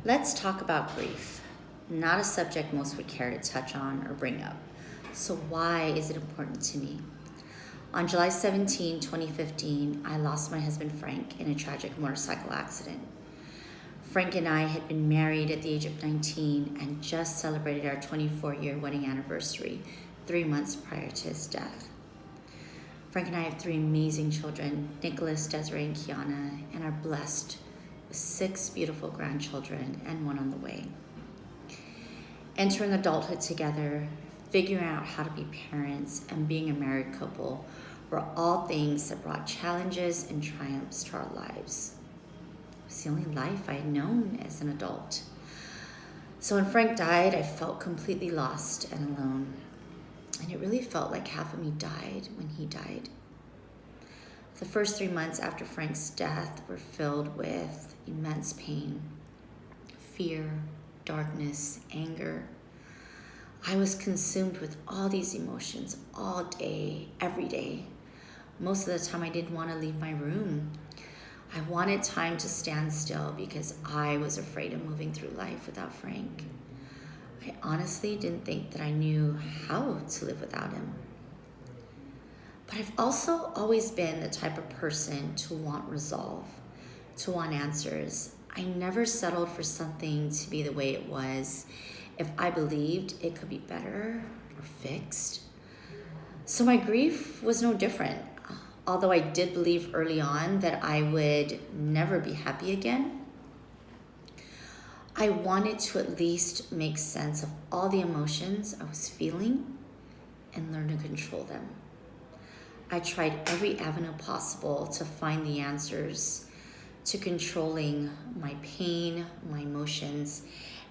Let's talk about grief. Not a subject most would care to touch on or bring up. So why is it important to me? On July 17, 2015, I lost my husband Frank in a tragic motorcycle accident. Frank and I had been married at the age of 19 and just celebrated our 24-year wedding anniversary 3 months prior to his death. Frank and I have 3 amazing children, Nicholas, Desiree, and Kiana, and are blessed with 6 beautiful grandchildren and 1 on the way. Entering adulthood together, figuring out how to be parents, and being a married couple were all things that brought challenges and triumphs to our lives. It was the only life I had known as an adult. So when Frank died, I felt completely lost and alone. And it really felt like half of me died when he died. The first 3 months after Frank's death were filled with immense pain, fear, darkness, anger. I was consumed with all these emotions all day, every day. Most of the time I didn't want to leave my room. I wanted time to stand still because I was afraid of moving through life without Frank. I honestly didn't think that I knew how to live without him. But I've also always been the type of person to want resolve, to want answers. I never settled for something to be the way it was if I believed it could be better or fixed. So my grief was no different. Although I did believe early on that I would never be happy again, I wanted to at least make sense of all the emotions I was feeling and learn to control them. I tried every avenue possible to find the answers to controlling my pain, my emotions,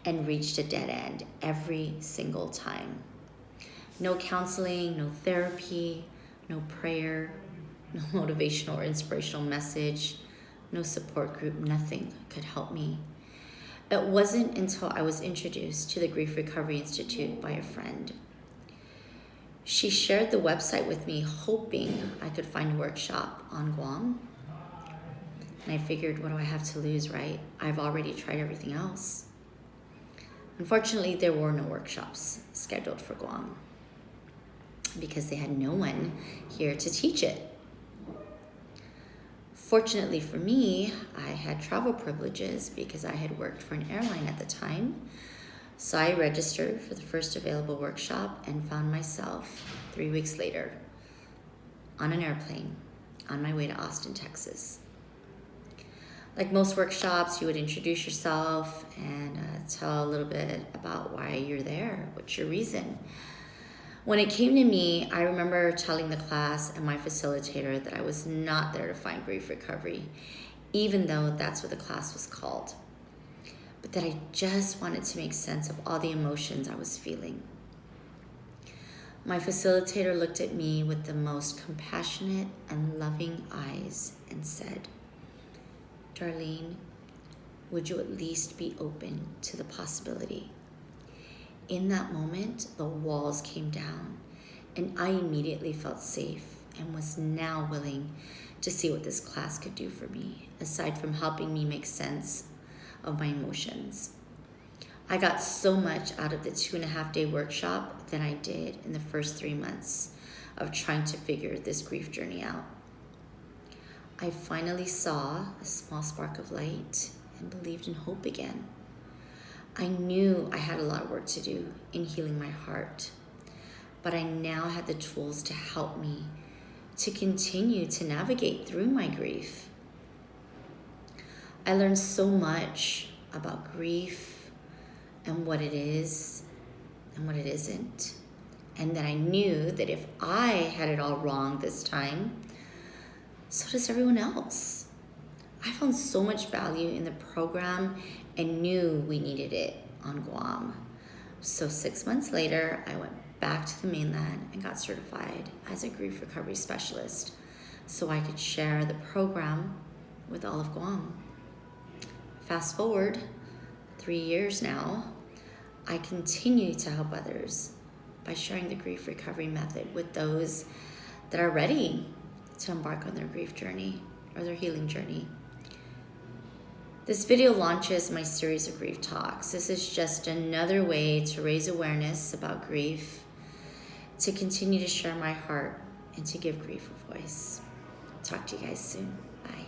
and reached a dead end every single time. No counseling, no therapy, no prayer, no motivational or inspirational message, no support group, nothing could help me. It wasn't until I was introduced to the Grief Recovery Institute by a friend. She shared the website with me, hoping I could find a workshop on Guam. And I figured, what do I have to lose, right? I've already tried everything else. Unfortunately, there were no workshops scheduled for Guam because they had no one here to teach it. Fortunately for me, I had travel privileges because I had worked for an airline at the time. So I registered for the first available workshop and found myself 3 weeks later on an airplane on my way to Austin, Texas. Like most workshops, you would introduce yourself and tell a little bit about why you're there, what's your reason. When it came to me, I remember telling the class and my facilitator that I was not there to find grief recovery, even though that's what the class was called, but that I just wanted to make sense of all the emotions I was feeling. My facilitator looked at me with the most compassionate and loving eyes and said, "Darlene, would you at least be open to the possibility?" In that moment, the walls came down and I immediately felt safe and was now willing to see what this class could do for me, aside from helping me make sense of my emotions. I got so much out of the 2.5-day workshop than I did in the first 3 months of trying to figure this grief journey out. I finally saw a small spark of light and believed in hope again. I knew I had a lot of work to do in healing my heart, but I now had the tools to help me to continue to navigate through my grief. I learned so much about grief and what it is and what it isn't, and that I knew that if I had it all wrong this time, so does everyone else. I found so much value in the program and knew we needed it on Guam. So 6 months later, I went back to the mainland and got certified as a grief recovery specialist so I could share the program with all of Guam. Fast forward 3 years now, I continue to help others by sharing the grief recovery method with those that are ready to embark on their grief journey or their healing journey. This video launches my series of grief talks. This is just another way to raise awareness about grief, to continue to share my heart, and to give grief a voice. Talk to you guys soon. Bye.